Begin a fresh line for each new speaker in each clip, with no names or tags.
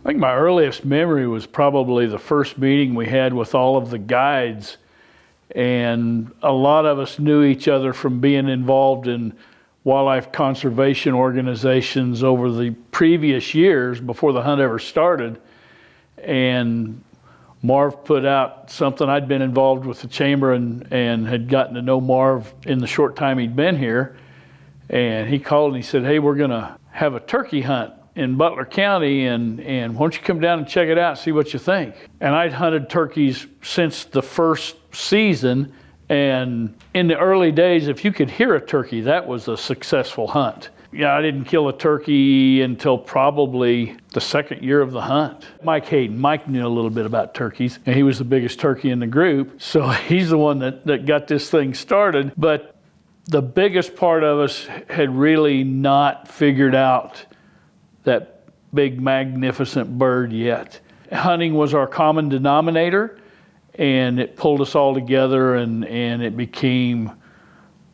I think my earliest memory was probably the first meeting we had with all of the guides. And a lot of us knew each other from being involved in wildlife conservation organizations over the previous years before the hunt ever started. And Marv put out something. I'd been involved with the chamber and had gotten to know Marv in the short time he'd been here. And he called and he said, hey, we're gonna have a turkey hunt in Butler County, and why don't you come down and check it out and see what you think. And I'd hunted turkeys since the first season, and in the early days, if you could hear a turkey, that was a successful hunt. Yeah, I didn't kill a turkey until probably the second year of the hunt. Mike Hayden, Mike knew a little bit about turkeys, and he was the biggest turkey in the group, so he's the one that got this thing started. But the biggest part of us had really not figured out that big, magnificent bird yet. Hunting was our common denominator, and it pulled us all together, and it became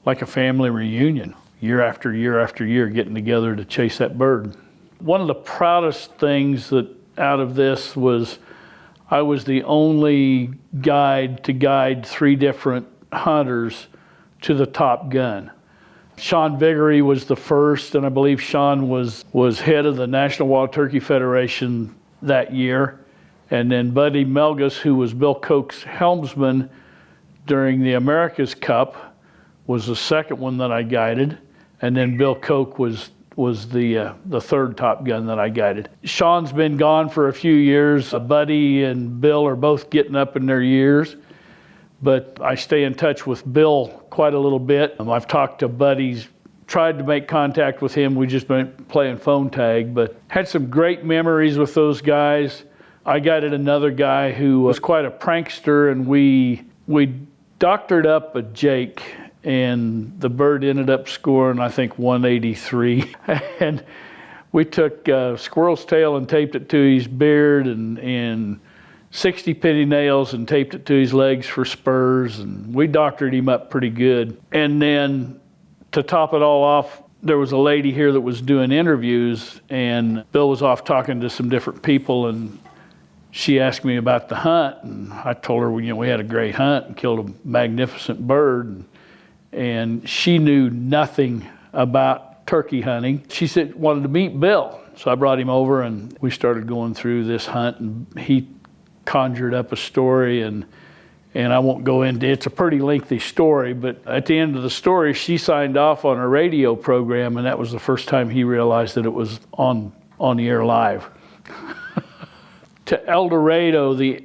like a family reunion, year after year after year, getting together to chase that bird. One of the proudest things that out of this was I was the only guide to guide 3 different hunters to the top gun. Sean Vigory was the first, and I believe Sean was head of the National Wild Turkey Federation that year. And then Buddy Melgus, who was Bill Koch's helmsman during the America's Cup, was the second one that I guided. And then Bill Koch was the third top gun that I guided. Sean's been gone for a few years. Buddy and Bill are both getting up in their years. But I stay in touch with Bill quite a little bit. I've talked to Buddies, tried to make contact with him. We've just been playing phone tag, but had some great memories with those guys. I guided another guy who was quite a prankster, and we doctored up a Jake, and the bird ended up scoring, I think, 183. And we took a squirrel's tail and taped it to his beard and 60 penny nails and taped it to his legs for spurs, and we doctored him up pretty good. And then to top it all off, there was a lady here that was doing interviews, and Bill was off talking to some different people, and she asked me about the hunt, and I told her, we had a great hunt and killed a magnificent bird, and she knew nothing about turkey hunting. She said wanted to meet Bill, so I brought him over, and we started going through this hunt, and he conjured up a story, and I won't go into it. It's a pretty lengthy story, but at the end of the story, she signed off on a radio program, and that was the first time he realized that it was on the air live. To El Dorado, the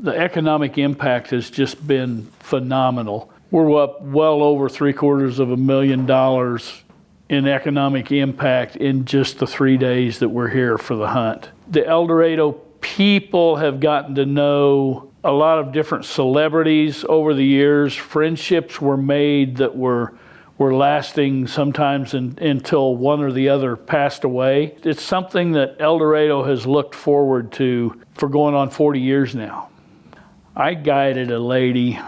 economic impact has just been phenomenal. We're up well over $750,000 in economic impact in just the 3 days that we're here for the hunt. The El Dorado people have gotten to know a lot of different celebrities over the years. Friendships were made that were lasting sometimes until one or the other passed away. It's something that El Dorado has looked forward to for going on 40 years now. I guided a lady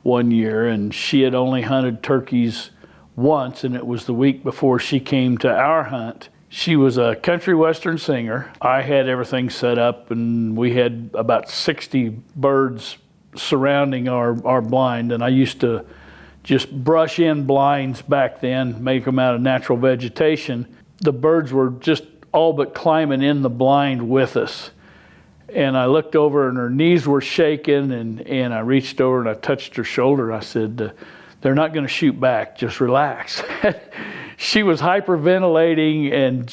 one year, and she had only hunted turkeys once, and it was the week before she came to our hunt. She was a country western singer. I had everything set up, and we had about 60 birds surrounding our blind, and I used to just brush in blinds back then, make them out of natural vegetation. The birds were just all but climbing in the blind with us. And I looked over, and her knees were shaking, and I reached over and I touched her shoulder. I said, they're not going to shoot back, just relax. She was hyperventilating, and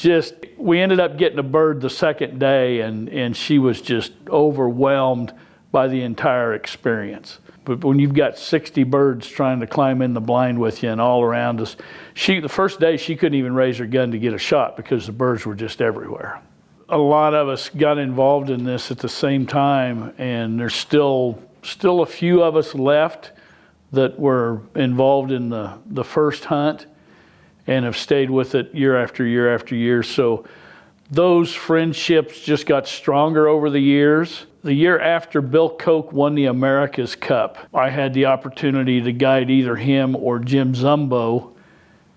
we ended up getting a bird the second day, and she was just overwhelmed by the entire experience. But when you've got 60 birds trying to climb in the blind with you and all around us, the first day she couldn't even raise her gun to get a shot because the birds were just everywhere. A lot of us got involved in this at the same time, and there's still a few of us left that were involved in the first hunt and have stayed with it year after year after year. So those friendships just got stronger over the years. The year after Bill Koch won the America's Cup, I had the opportunity to guide either him or Jim Zumbo,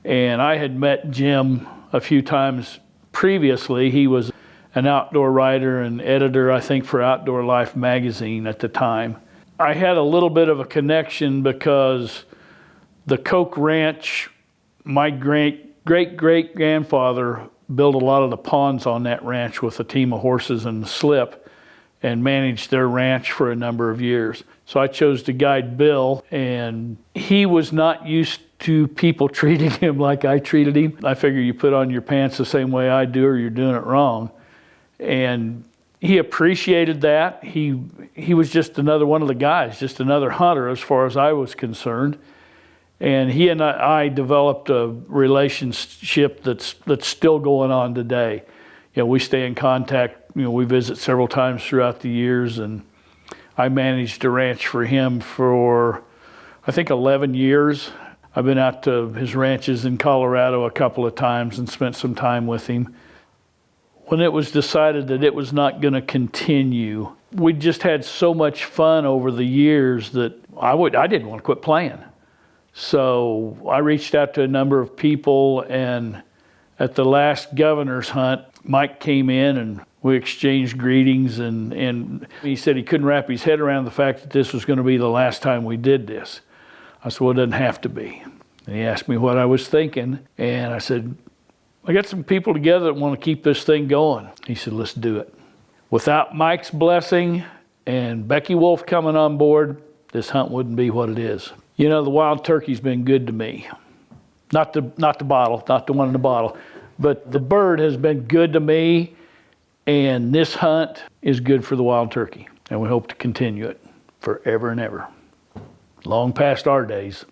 and I had met Jim a few times previously. He was an outdoor writer and editor, I think, for Outdoor Life magazine at the time. I had a little bit of a connection because the Koch Ranch, my great-great-grandfather built a lot of the ponds on that ranch with a team of horses and a slip and managed their ranch for a number of years. So I chose to guide Bill, and he was not used to people treating him like I treated him. I figure you put on your pants the same way I do or you're doing it wrong. And he appreciated that. He was just another one of the guys, just another hunter as far as I was concerned. And he and I developed a relationship that's still going on today. You know, we stay in contact. You know, we visit several times throughout the years, and I managed a ranch for him for, I think, 11 years. I've been out to his ranches in Colorado a couple of times and spent some time with him. When it was decided that it was not going to continue, we just had so much fun over the years that I didn't want to quit playing. So I reached out to a number of people, and at the last governor's hunt, Mike came in and we exchanged greetings, and he said he couldn't wrap his head around the fact that this was going to be the last time we did this. I said, well, it doesn't have to be. And he asked me what I was thinking, and I said, I got some people together that want to keep this thing going. He said, let's do it. Without Mike's blessing and Becky Wolf coming on board, this hunt wouldn't be what it is. You know, the wild turkey's been good to me. Not the bottle, not the one in the bottle, but the bird has been good to me, and this hunt is good for the wild turkey, and we hope to continue it forever and ever. Long past our days.